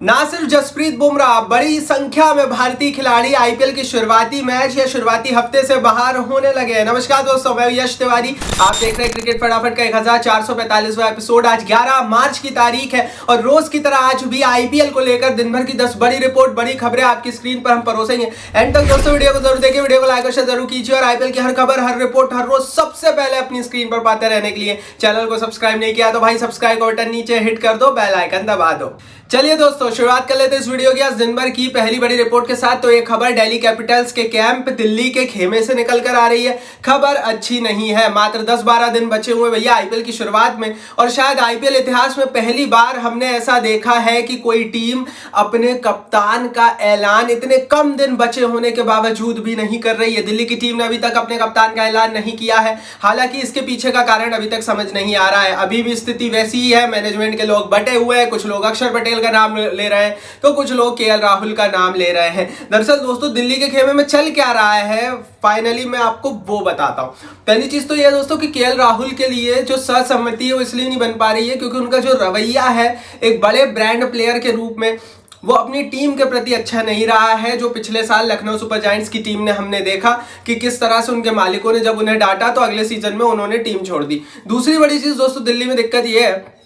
ना सिर्फ जसप्रीत बुमराह, बड़ी संख्या में भारतीय खिलाड़ी आईपीएल के शुरुआती मैच या शुरुआती हफ्ते से बाहर होने लगे हैं। नमस्कार दोस्तों, मैं यश तिवारी, आप देख रहे हैं क्रिकेट फटाफट का 1445वां एपिसोड। आज 11 मार्च की तारीख है और रोज की तरह आज भी आईपीएल को लेकर दिन भर की 10 बड़ी रिपोर्ट, बड़ी खबरें आपकी स्क्रीन पर हम परोसेंगे। एंड तक दोस्तों वीडियो को जरूर देखिए, वीडियो को लाइक और शेयर जरूर कीजिए और आईपीएल की हर खबर, हर रिपोर्ट, हर रोज सबसे पहले अपनी स्क्रीन पर पाते रहने के लिए चैनल को सब्सक्राइब नहीं किया तो भाई सब्सक्राइब का बटन नीचे हिट कर दो, बेल आइकन दबा दो। चलिए दोस्तों, शुरुआत कर लेते हैं इस वीडियो की आज दिन भर की पहली बड़ी रिपोर्ट के साथ। तो ये खबर दिल्ली कैपिटल्स के कैंप दिल्ली के खेमे से निकल कर आ रही है। खबर अच्छी नहीं है। मात्र 10-12 दिन बचे हुए भैया आईपीएल की शुरुआत में, और शायद आईपीएल इतिहास में पहली बार हमने ऐसा देखा है कि कोई टीम अपने कप्तान का ऐलान इतने कम दिन बचे होने के बावजूद भी नहीं कर रही है। दिल्ली की टीम ने अभी तक अपने कप्तान का ऐलान नहीं किया है। हालांकि इसके पीछे का कारण अभी तक समझ नहीं आ रहा है। अभी भी स्थिति वैसी ही है, मैनेजमेंट के लोग बटे हुए हैं। कुछ लोग अक्षर पटेल का नाम ले रहे हैं तो कुछ लोग केएल राहुल का नाम ले रहे हैं। दरअसल दोस्तों, दिल्ली के खेमे में चल क्या रहा है फाइनली मैं आपको वो बताता हूं। पहली चीज तो यह दोस्तों कि केएल राहुल के लिए जो सहसम्मति है वो इसलिए नहीं बन पा रही है क्योंकि उनका जो रवैया है एक बड़े ब्रांड प्लेयर के रूप में, वो अपनी टीम के प्रति अच्छा नहीं रहा है। जो पिछले साल लखनऊ सुपर जायंट्स की टीम ने हमने देखा कि किस तरह से उनके मालिकों ने जब उन्हें डांटा तो अगले सीजन में उन्होंने टीम छोड़ दी। दूसरी बड़ी चीज दोस्तों दिल्ली में दिक्कत यह है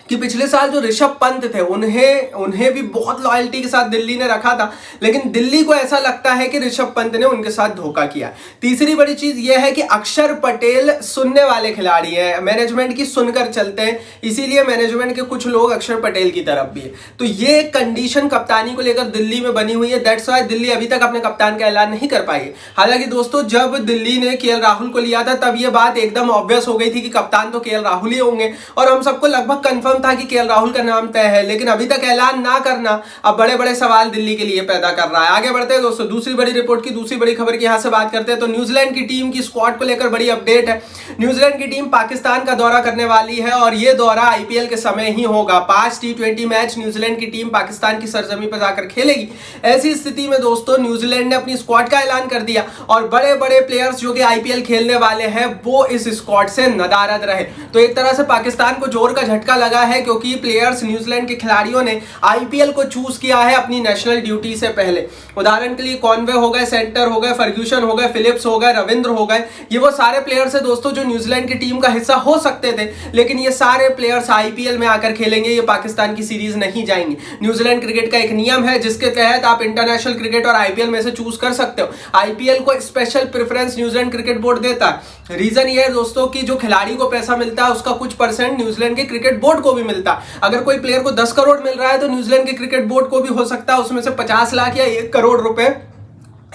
कि पिछले साल जो ऋषभ पंत थे उन्हें भी बहुत लॉयल्टी के साथ दिल्ली ने रखा था, लेकिन दिल्ली को ऐसा लगता है कि ऋषभ पंत ने उनके साथ धोखा किया। तीसरी बड़ी चीज यह है कि अक्षर पटेल सुनने वाले खिलाड़ी हैं, मैनेजमेंट की सुनकर चलते हैं, इसीलिए मैनेजमेंट के कुछ लोग अक्षर पटेल की तरफ भी है। तो ये कंडीशन कप्तानी को लेकर दिल्ली में बनी हुई है। दैट्स व्हाई दिल्ली अभी तक अपने कप्तान का ऐलान नहीं कर पाई है। हालांकि दोस्तों, जब दिल्ली ने केएल राहुल को लिया था तब यह बात एकदम ऑब्वियस हो गई थी कि कप्तान तो केएल राहुल ही होंगे और हम सबको लगभग कंफर्म था कि केएल राहुल का नाम तय है। लेकिन अभी तक ऐलान ना करना अब बड़े बड़े सवाल दिल्ली के लिए पैदा कर रहा है। आगे बढ़ते हैं दोस्तों, दूसरी बड़ी रिपोर्ट की दूसरी बड़ी खबर की यहां से बात करते हैं। तो न्यूजीलैंड की टीम की स्क्वाड को लेकर बड़ी अपडेट है। न्यूजीलैंड की टीम पाकिस्तान का दौरा करने वाली है और यह दौरा आईपीएल के समय ही होगा। 5 T20 मैच न्यूजीलैंड की टीम पाकिस्तान की सरजमी पर जाकर खेलेगी। ऐसी स्थिति में दोस्तों न्यूजीलैंड ने अपनी स्क्वाड का ऐलान कर दिया और बड़े बड़े प्लेयर्स जो कि आईपीएल खेलने वाले हैं वो इस स्क्वाड से नदारद रहे। तो एक तरह से पाकिस्तान को जोर का झटका लगा है क्योंकि प्लेयर्स न्यूजीलैंड के खिलाड़ियों ने आईपीएल को चूज किया है अपनी नेशनल ड्यूटी से पहले। उदाहरण के लिए कॉनवे हो गए, सेंटर हो गए, फर्ग्यूसन हो गए, फिलिप्स हो गए, रविंद्र हो गए। ये वो सारे प्लेयर्स हैं दोस्तों जो न्यूजीलैंड की टीम का हिस्सा हो सकते थे, लेकिन ये सारे प्लेयर्स आईपीएल में आकर खेलेंगे, ये पाकिस्तान की सीरीज नहीं जाएंगे। न्यूजीलैंड क्रिकेट का एक नियम है जिसके तहत आप इंटरनेशनल क्रिकेट और आईपीएल में से चूज कर सकते हो। आईपीएल को special preference New Zealand cricket board देता है। रीजन ये है दोस्तों कि जो खिलाड़ी को पैसा मिलता है उसका कुछ परसेंट न्यूजीलैंड के क्रिकेट बोर्ड को भी मिलता है। अगर कोई प्लेयर को 10 करोड़ मिल रहा है तो न्यूजीलैंड के क्रिकेट बोर्ड को भी हो सकता है उसमें से 50 लाख या 1 करोड़ रुपए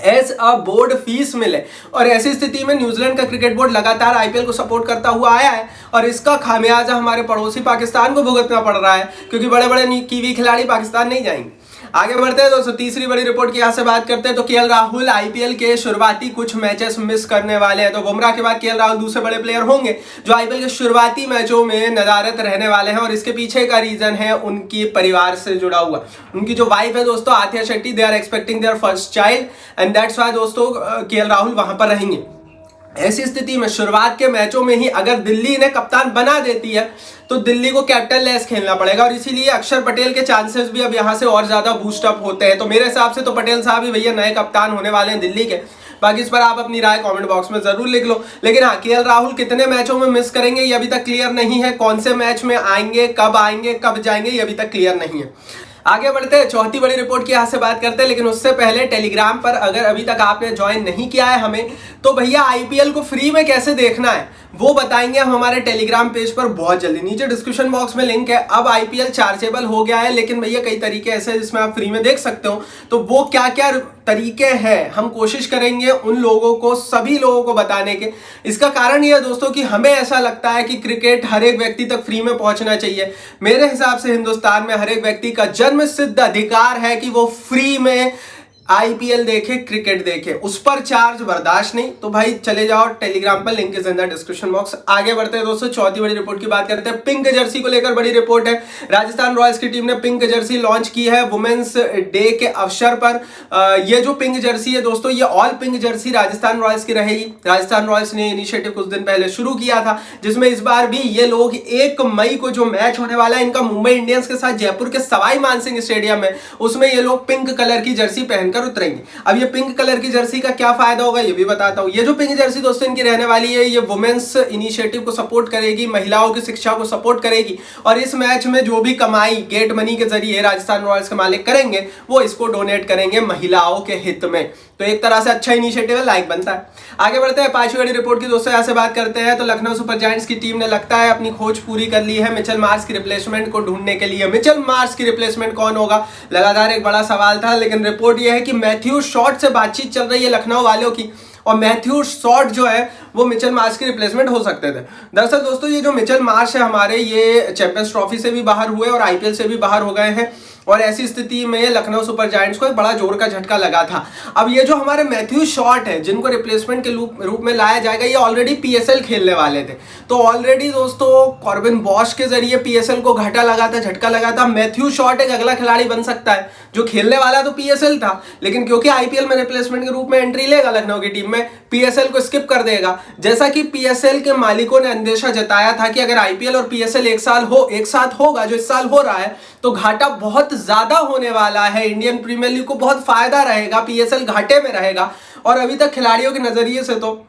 एज अ बोर्ड फीस मिले। और ऐसी स्थिति में न्यूजीलैंड का क्रिकेट बोर्ड लगातार आईपीएल को सपोर्ट करता हुआ आया है और इसका खामियाजा हमारे पड़ोसी पाकिस्तान को भुगतना पड़ रहा है क्योंकि बड़े बड़े कीवी खिलाड़ी पाकिस्तान नहीं जाएंगे। आगे बढ़ते हैं दोस्तों, तीसरी बड़ी रिपोर्ट की यहां से बात करते हैं। तो केएल राहुल आईपीएल के शुरुआती कुछ मैचेस मिस करने वाले हैं। तो बुमराह के बाद केएल राहुल दूसरे बड़े प्लेयर होंगे जो आईपीएल के शुरुआती मैचों में नदारत रहने वाले हैं और इसके पीछे का रीजन है उनकी परिवार से जुड़ा हुआ। उनकी जो वाइफ है दोस्तों Athiya Shetty, they are expecting their first child and that's why दोस्तों केएल राहुल वहां पर रहेंगे। ऐसी स्थिति में शुरुआत के मैचों में ही अगर दिल्ली ने कप्तान बना देती है तो दिल्ली को कैप्टन लेस खेलना पड़ेगा और इसीलिए अक्षर पटेल के चांसेस भी अब यहां से और ज्यादा बूस्ट अप होते हैं। तो मेरे हिसाब से तो पटेल साहब ही भैया नए कप्तान होने वाले हैं दिल्ली के। बाकी इस पर आप अपनी राय कमेंट बॉक्स में जरूर लिख लो। लेकिन हाँ, केएल राहुल कितने मैचों में मिस करेंगे ये अभी तक क्लियर नहीं है। कौन से मैच में आएंगे, कब जाएंगे, ये अभी तक क्लियर नहीं है। आगे बढ़ते हैं, चौथी बड़ी रिपोर्ट की यहां से बात करते हैं। लेकिन उससे पहले टेलीग्राम पर अगर अभी तक आपने ज्वाइन नहीं किया है हमें, तो भैया आईपीएल को फ्री में कैसे देखना है वो बताएंगे हम हमारे टेलीग्राम पेज पर बहुत जल्दी। नीचे डिस्क्रिप्शन बॉक्स में लिंक है। अब आईपीएल चार्जेबल हो गया है, लेकिन भैया कई तरीके ऐसे हैं जिसमें आप फ्री में देख सकते हो। तो वो क्या क्या तरीके हैं हम कोशिश करेंगे उन लोगों को, सभी लोगों को बताने के। इसका कारण यह है दोस्तों कि हमें ऐसा लगता है कि क्रिकेट हर एक व्यक्ति तक फ्री में पहुंचना चाहिए। मेरे हिसाब से हिंदुस्तान में हर एक व्यक्ति का जन्म सिद्ध अधिकार है कि वो फ्री में आईपीएल देखे, क्रिकेट देखे, उस पर चार्ज बर्दाश्त नहीं, तो भाई चले जाओ टेलीग्राम पर, link is in the description box. आगे बढ़ते हैं दोस्तों, चौथी बड़ी रिपोर्ट की बात करते हैं। पिंक जर्सी को लेकर बड़ी रिपोर्ट है। राजस्थान रॉयल्स की टीम ने पिंक जर्सी लॉन्च की है वुमेन्स डे के अवसर पर। ये जो पिंक जर्सी है दोस्तों, ये all pink Jersey Rajasthan Royals की रहेगी। राजस्थान रॉयल्स ने इनिशिएटिव कुछ दिन पहले शुरू किया था, जिसमें इस बार भी ये लोग 1 मई को जो मैच होने वाला है इनका मुंबई इंडियंस के साथ जयपुर के सवाई मानसिंह स्टेडियम में, उसमें ये लोग पिंक कलर की जर्सी पहनकर उतरेंगे। अब ये पिंक कलर की जर्सी का क्या फायदा होगा ये भी बताता हूं। ये जो पिंक जर्सी दोस्तों इनकी रहने वाली है, ये वुमेन्स इनिशिएटिव को सपोर्ट करेगी, महिलाओं की शिक्षा को सपोर्ट करेगी, और इस मैच में जो भी कमाई गेट मनी के जरिए राजस्थान रॉयल्स के मालिक करेंगे वो इसको डोनेट करेंगे महिलाओं के हित में। तो एक तरह से अच्छा इनिशिएटिव है, लाइक बनता है। आगे बढ़ते हैं पांचवी बड़ी रिपोर्ट की दोस्तों, यहां से बात करते हैं। तो लखनऊ सुपर जायंट्स की टीम ने लगता है अपनी खोज पूरी कर ली है मिचेल मार्श की रिप्लेसमेंट को ढूंढने के लिए। मिचेल मार्श की रिप्लेसमेंट कौन होगा, लगातार एक बड़ा सवाल था, लेकिन रिपोर्ट यह है कि मैथ्यू शॉर्ट से बातचीत चल रही है लखनऊ वालों की, और मैथ्यू शॉर्ट जो है वो मिचेल मार्श की रिप्लेसमेंट हो सकते थे। दरअसल दोस्तों ये जो मिचेल मार्श है हमारे, ये चैंपियंस ट्रॉफी से भी बाहर हुए और आईपीएल से भी बाहर हो गए हैं, और ऐसी स्थिति में लखनऊ सुपर जायंट्स को एक बड़ा जोर का झटका लगा था। अब ये जो हमारे मैथ्यू शॉर्ट है जिनको रिप्लेसमेंट के रूप में लाया जाएगा, ये ऑलरेडी पीएसएल खेलने वाले थे। तो ऑलरेडी दोस्तों कॉर्बिन बॉश के जरिए पीएसएल को घाटा लगा था, झटका लगा था। मैथ्यू शॉर्ट एक अगला खिलाड़ी बन सकता है जो खेलने वाला तो पीएसएल था, लेकिन क्योंकि आईपीएल में रिप्लेसमेंट के रूप में एंट्री लेगा लखनऊ की टीम में, पीएसएल को स्किप कर देगा। जैसा कि पीएसएल के मालिकों ने अंदेशा जताया था कि अगर आईपीएल और पीएसएल एक साथ होगा जो इस साल हो रहा है, तो घाटा बहुत ज्यादा होने वाला है। इंडियन प्रीमियर लीग को बहुत फायदा रहेगा, पीएसएल घाटे में रहेगा, और अभी तक खिलाड़ियों के नजरिए से तो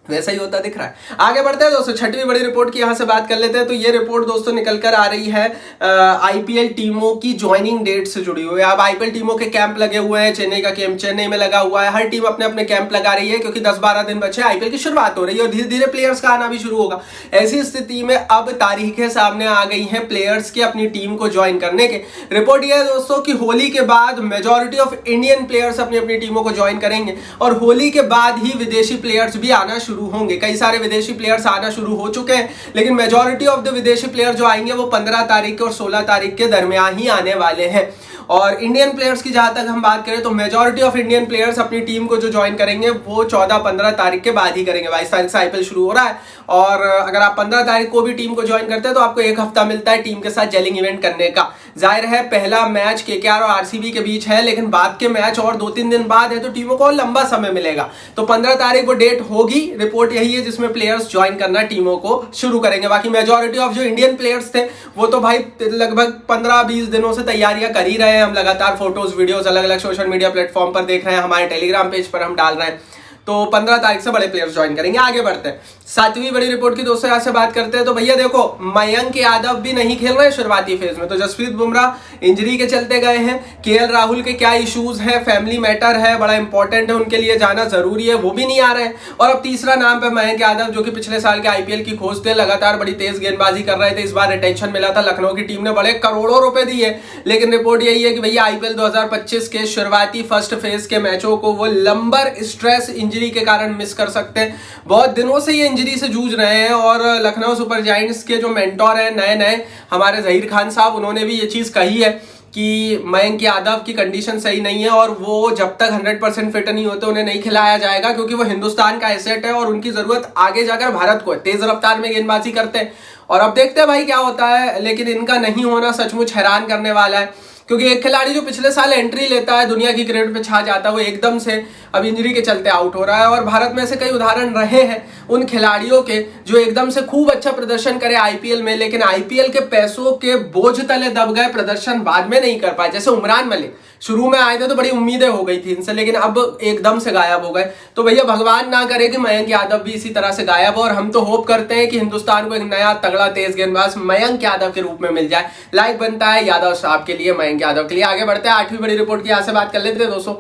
वैसा ही होता दिख रहा है। आगे बढ़ते हैं दोस्तों, छठवीं बड़ी रिपोर्ट की यहां से बात कर लेते हैं। तो ये रिपोर्ट दोस्तों निकल कर आ रही है आईपीएल टीमों की ज्वाइनिंग डेट से जुड़ी हुई है। अब आईपीएल टीमों के कैंप लगे हुए हैं, चेन्नई का कैंप चेन्नई में लगा हुआ है, हर टीम अपने अपने कैंप लगा रही है, क्योंकि 10-12 दिन बचे, आईपीएल की शुरुआत हो रही है और धीरे धीरे प्लेयर्स का आना भी शुरू होगा। ऐसी स्थिति में अब तारीखें सामने आ गई है प्लेयर्स की अपनी टीम को ज्वाइन करने के। रिपोर्ट यह है दोस्तों कि होली के बाद मेजॉरिटी ऑफ इंडियन प्लेयर्स अपनी अपनी टीमों को ज्वाइन करेंगे, और होली के बाद ही विदेशी प्लेयर्स भी आना शुरू होंगे। कई सारे विदेशी प्लेयर्स आना शुरू हो चुके हैं, लेकिन मेजॉरिटी ऑफ द विदेशी प्लेयर जो आएंगे वो 15 तारीख के और 16 तारीख के दरमियान ही आने वाले हैं। और इंडियन प्लेयर्स की जहां तक हम बात करें तो मेजॉरिटी ऑफ इंडियन प्लेयर्स अपनी टीम को जो ज्वाइन करेंगे वो 14-15 तारीख के बाद ही करेंगे। 22 तारीख से आईपीएल शुरू हो रहा है, और अगर आप 15 तारीख को भी टीम को ज्वाइन करते हैं तो आपको 1 हफ्ता मिलता है टीम के साथ जेलिंग इवेंट करने का। जाहिर है पहला मैच केकेआर और आरसीबी के बीच है, लेकिन बाद के मैच और 2-3 दिन बाद है, तो टीमों को लंबा समय मिलेगा। तो 15 तारीख को डेट होगी, रिपोर्ट यही है, जिसमें प्लेयर्स ज्वाइन करना टीमों को शुरू करेंगे। बाकी मेजॉरिटी ऑफ जो इंडियन प्लेयर्स थे वो तो भाई लगभग 15-20 दिनों से तैयारियां कर ही रहे हैं। हम लगातार फोटोज वीडियोस अलग अलग सोशल मीडिया प्लेटफॉर्म पर देख रहे हैं, हमारे टेलीग्राम पेज पर हम डाल रहे हैं। तो 15 तारीख से बड़े प्लेयर्स ज्वाइन करेंगे। आगे बढ़ते हैं, सातवीं बड़ी रिपोर्ट की दोस्तों यहां से बात करते हैं। तो भैया देखो, मयंक यादव भी नहीं खेल रहे हैं शुरुआती फेज में, तो जसप्रीत बुमराह इंजरी के चलते गए हैं। केएल राहुल के क्या इश्यूज हैं, फैमिली मैटर है, बड़ा इंपॉर्टेंट है, उनके लिए जाना जरूरी है, वो भी नहीं आ रहे हैं। और अब तीसरा नाम पे मयंक यादव, जो कि पिछले साल के आईपीएल की खोज थे, लगातार बड़ी तेज गेंदबाजी कर रहे थे, इस बार रिटेंशन मिला था, लखनऊ की टीम ने बड़े करोड़ों रुपए दिए, लेकिन रिपोर्ट यही है कि भैया आईपीएल 2025 के शुरुआती फर्स्ट फेज के मैचों को वो लंबर स्ट्रेस इंजरी के कारण मिस कर सकते हैं। बहुत दिनों से ये इंजरी से जूझ रहे हैं, और लखनऊ सुपर जायंट्स के जो मेंटोर हैं नए हमारे जहीर खान साहब, उन्होंने भी ये चीज कही है कि मयंक यादव की कंडीशन सही नहीं है, और वो जब तक 100% फिट नहीं होते उन्हें नहीं खिलाया जाएगा, क्योंकि वो हिंदुस्तान का एसेट है और उनकी जरूरत आगे जाकर भारत को है। तेज रफ्तार में गेंदबाजी करते हैं, और अब देखते हैं भाई क्या होता है, लेकिन इनका नहीं होना सचमुच हैरान करने वाला है, क्योंकि एक खिलाड़ी जो पिछले साल एंट्री लेता है, दुनिया की क्रिकेट पे छा जाता है, वो एकदम से अब इंजरी के चलते आउट हो रहा है। और भारत में ऐसे कई उदाहरण रहे हैं उन खिलाड़ियों के जो एकदम से खूब अच्छा प्रदर्शन करे आईपीएल में, लेकिन आईपीएल के पैसों के बोझ तले दब गए, प्रदर्शन बाद में नहीं कर पाए। जैसे उमरान मलिक शुरू में आए थे तो बड़ी उम्मीदें हो गई थी इनसे, लेकिन अब एकदम से गायब हो गए। तो भैया भगवान ना करे कि मयंक यादव भी इसी तरह से गायब हो, और हम तो होप करते हैं कि हिंदुस्तान को एक नया तगड़ा तेज गेंदबाज मयंक यादव के रूप में मिल जाए। लाइक बनता है यादव साहब के लिए, मयंक यादव के लिए। आगे बढ़ते हैं, आठवीं बड़ी रिपोर्ट की यहां से बात कर लेते हैं दोस्तों।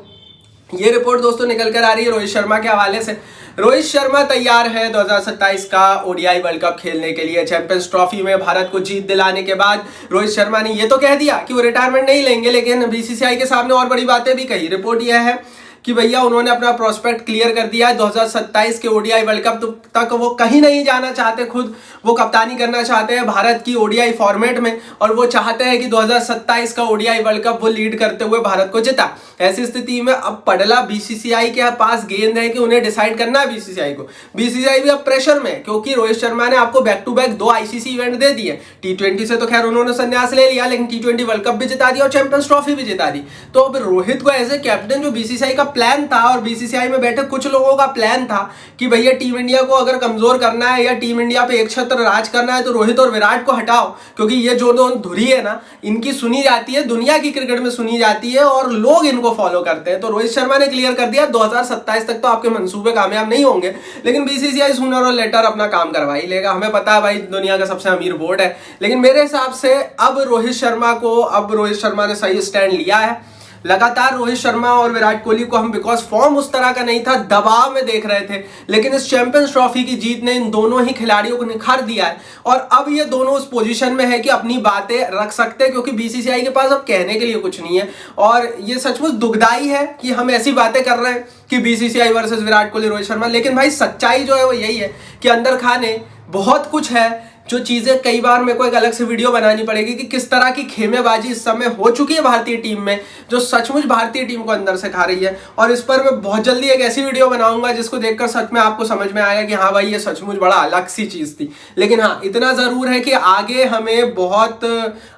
ये रिपोर्ट दोस्तों निकल कर आ रही है रोहित शर्मा के हवाले से। रोहित शर्मा तैयार है 2027 का ओडीआई वर्ल्ड कप खेलने के लिए। चैंपियंस ट्रॉफी में भारत को जीत दिलाने के बाद रोहित शर्मा ने ये तो कह दिया कि वो रिटायरमेंट नहीं लेंगे, लेकिन बीसीसीआई के सामने और बड़ी बातें भी कही। रिपोर्ट यह है कि भैया उन्होंने अपना प्रोस्पेक्ट क्लियर कर दिया है। 2027 के ओडीआई वर्ल्ड कप तक वो कहीं नहीं जाना चाहते, खुद वो कप्तानी करना चाहते हैं भारत की ओडीआई फॉर्मेट में, और वो चाहते हैं कि 2027 का ओडीआई वर्ल्ड कप वो लीड करते हुए भारत को जिता। ऐसी स्थिति में अब पड़ला बीसीसीआई के पास गेंद है कि उन्हें डिसाइड करना है बीसीसीआई को। बीसीसीआई भी अब प्रेशर में, क्योंकि रोहित शर्मा ने आपको back to back 2 ICC event दे दिए। टी20 से तो खैर उन्होंने संन्यास ले लिया, लेकिन टी20 वर्ल्ड कप भी जिता दिया और चैंपियंस ट्रॉफी भी जिता दी। तो अब रोहित को एज ए कैप्टन, जो बीसीसीआई का प्लान था और बीसीसीआई में बैठे कुछ लोगों का प्लान था कि भैया टीम इंडिया को अगर कमजोर करना है या टीम इंडिया पे एक छत्र राज करना है तो रोहित और विराट को हटाओ, क्योंकि ये जो दोनों धुरी है ना, इनकी सुनी जाती है, दुनिया की क्रिकेट में सुनी जाती है और लोग इनको फॉलो करते हैं। तो रोहित शर्मा ने क्लियर कर दिया 2027 तक तो आपके मंसूबे कामयाब नहीं होंगे, लेकिन बीसीसीआई सूनर और लेटर अपना काम करवा ही लेगा। हमें पता है भाई दुनिया का सबसे अमीर बोर्ड है, लेकिन मेरे हिसाब से अब रोहित शर्मा ने सही स्टैंड लिया है। लगातार रोहित शर्मा और विराट कोहली को हम, बिकॉज फॉर्म उस तरह का नहीं था, दबाव में देख रहे थे, लेकिन इस चैंपियंस ट्रॉफी की जीत ने इन दोनों ही खिलाड़ियों को निखार दिया है और अब ये दोनों उस पोजीशन में है कि अपनी बातें रख सकते हैं, क्योंकि बीसीसीआई के पास अब कहने के लिए कुछ नहीं है। और ये सचमुच दुखदाई है कि हम ऐसी बातें कर रहे हैं कि बीसीसीआई वर्सेस विराट कोहली रोहित शर्मा, लेकिन भाई सच्चाई जो है वो यही है कि अंदर खाने बहुत कुछ है, जो चीजें कई बार मेरे को एक अलग से वीडियो बनानी पड़ेगी कि किस तरह की खेमेबाजी इस समय हो चुकी है भारतीय टीम में, जो सचमुच भारतीय टीम को अंदर से खा रही है। और इस पर मैं बहुत जल्दी एक ऐसी वीडियो बनाऊंगा जिसको देखकर सच में आपको समझ में आएगा कि हाँ भाई ये सचमुच बड़ा अलग सी चीज थी। लेकिन हाँ, इतना जरूर है कि आगे हमें बहुत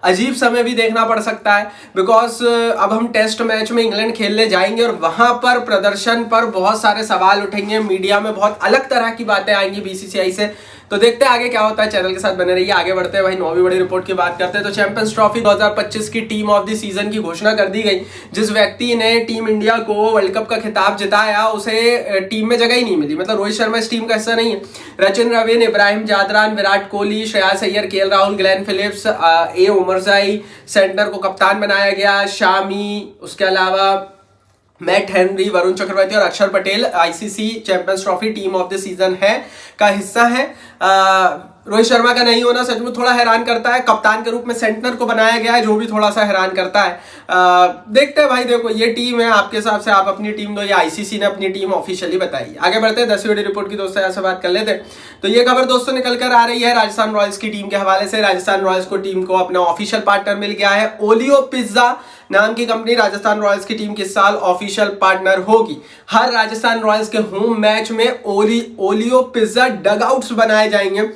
अजीब समय भी देखना पड़ सकता है, बिकॉज अब हम टेस्ट मैच में इंग्लैंड खेलने जाएंगे और वहां पर प्रदर्शन पर बहुत सारे सवाल उठेंगे, मीडिया में बहुत अलग तरह की बातें आएंगी बीसीसीआई से। तो देखते हैं आगे क्या होता है। चैनल के साथ बने रहिए। आगे बढ़ते हैं भाई, 9वीं बड़ी रिपोर्ट की बात करते हैं। तो चैंपियंस ट्रॉफी 2025 की टीम ऑफ द सीजन की घोषणा कर दी गई। जिस व्यक्ति ने टीम इंडिया को वर्ल्ड कप का खिताब जिताया उसे टीम में जगह ही नहीं मिली, मतलब रोहित शर्मा इस टीम का हिस्सा नहीं है। Rachin Ravin, Ibrahim Zadran, Virat Kohli, Shreyas Iyer, KL Rahul, Glenn Phillips, A Omarzai, Santner को कप्तान बनाया गया, शामी, उसके अलावा मैट हेनरी, वरुण चक्रवर्ती और अक्षर Patel ICC champions trophy team of the season है का हिस्सा है। रोहित शर्मा का नहीं होना सच में थोड़ा हैरान करता है। कप्तान के रूप में सेंटनर को बनाया गया है, जो भी थोड़ा सा हैरान करता है। देखते हैं भाई, देखो ये टीम है, आपके हिसाब से आप अपनी टीम दो या आईसीसी ने अपनी टीम ऑफिशियली बताई। आगे बढ़ते हैं 10वीं रिपोर्ट की, दोस्तों यहाँ से बात कर लेते हैं। तो ये खबर दोस्तों निकल कर आ रही है राजस्थान रॉयल्स की टीम के हवाले से। राजस्थान रॉयल्स को टीम को अपना ऑफिशियल पार्टनर मिल गया है। ओलियो पिज्जा नाम की कंपनी राजस्थान रॉयल्स की टीम के साल ऑफिशियल पार्टनर होगी। हर राजस्थान रॉयल्स के होम मैच में ओलियो पिज्जा डगआउट्स बनाए जाएंगे।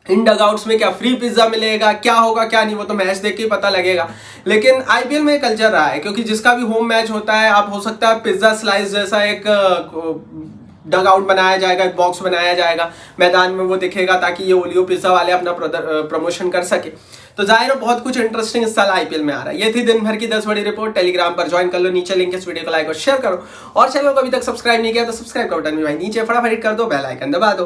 इन डगआउट्स में क्या फ्री पिज्जा मिलेगा, क्या होगा क्या नहीं, वो तो मैच देख के पता लगेगा। लेकिन आईपीएल में कल्चर रहा है, क्योंकि जिसका भी होम मैच होता है, आप हो सकता है पिज्जा स्लाइस जैसा एक डग आउट बनाया जाएगा, एक बॉक्स बनाया जाएगा, मैदान में वो दिखेगा ताकि ये ओलियो पिज्जा वाले अपना प्रमोशन कर सके। तो जाहिर है बहुत कुछ इंटरेस्टिंग इस साल आईपीएल में आ रहा है। ये थी दिन भर की 10 बड़ी रिपोर्ट। टेलीग्राम पर ज्वाइन कर लो, नीचे लिंक है, इस वीडियो को लाइक और शेयर करो, और चैनल को अभी तक सब्सक्राइब नहीं किया तो सब्सक्राइब का बटन भी भाई नीचे फटाफट कर दो, बेल आइकन दबा दो।